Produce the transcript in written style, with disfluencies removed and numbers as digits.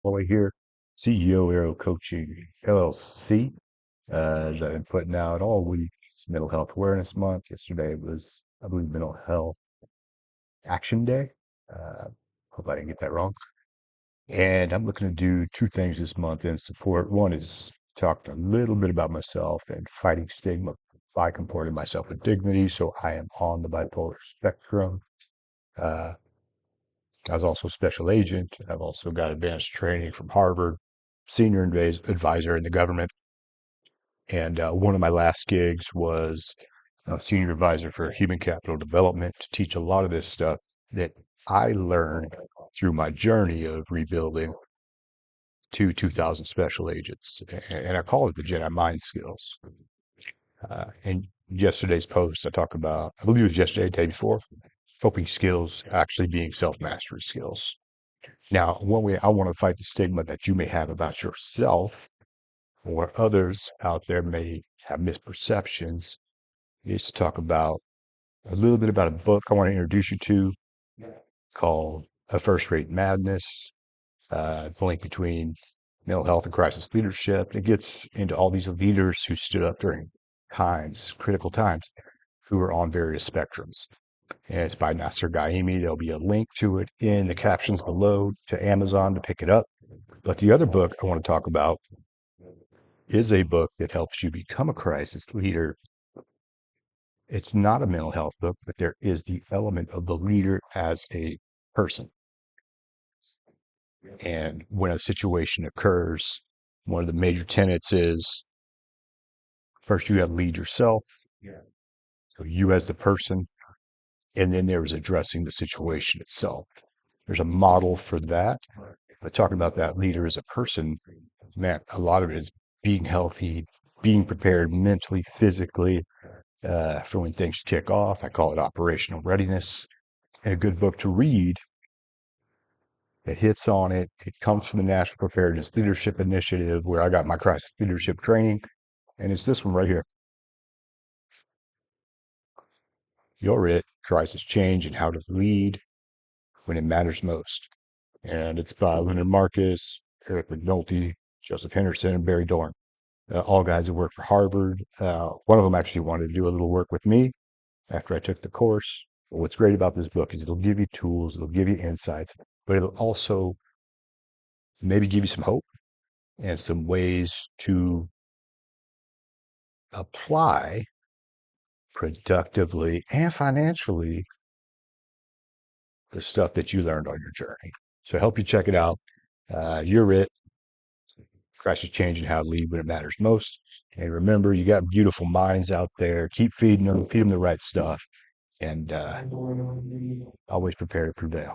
Chloe here, CEO Aero Coaching LLC. As I've been putting out all week, it's Mental Health Awareness Month. Yesterday was, I believe, Mental Health Action Day. Uh, Hope I didn't get that wrong. And I'm looking to do two things this month in support. One is talk a little bit about myself and fighting stigma by comporting myself with dignity. So I am on the bipolar spectrum. Uh, I was also a special agent. I've also got advanced training from Harvard, senior advisor in the government. And one of my last gigs was senior advisor for human capital development to teach a lot of this stuff that I learned through my journey of rebuilding to 2,000 special agents. And I call it the Jedi mind skills. And yesterday's post, I talk about, I believe it was yesterday, day before, coping skills actually being self-mastery skills. Now, one way I want to fight the stigma that you may have about yourself or others out there may have misperceptions is to talk about a little bit about a book I want to introduce you to called A First Rate Madness. It's the link between mental health and crisis leadership. It gets into all these leaders who stood up during critical times, who are on various spectrums. And it's by Nasser Gaimi. There'll be a link to it in the captions below to Amazon to pick it up. But the other book I want to talk about is a book that helps you become a crisis leader. It's not a mental health book, but there is the element of the leader as a person. And when a situation occurs, one of the major tenets is first you have to lead yourself. So you as the person, and then there is addressing the situation itself. There's a model for that. But talking about that leader as a person, man, a lot of it is being healthy, being prepared mentally, physically, for when things kick off. I call it operational readiness. And a good book to read that hits on it. It comes from the National Preparedness Leadership Initiative, where I got my crisis leadership training. And it's this one right here. You're it, crisis change and how to lead when it matters most. And it's by Leonard Marcus, Eric McNulty, Joseph Henderson, and Barry Dorn. All guys that work for Harvard. One of them actually wanted to do a little work with me after I took the course. But what's great about this book is it'll give you tools, it'll give you insights, but it'll also maybe give you some hope and some ways to apply productively and financially the stuff that you learned on your journey. So I hope you check it out. You're it. Crisis change and how to lead when it matters most. And remember, you got beautiful minds out there. Keep feed them the right stuff, and always prepare to prevail.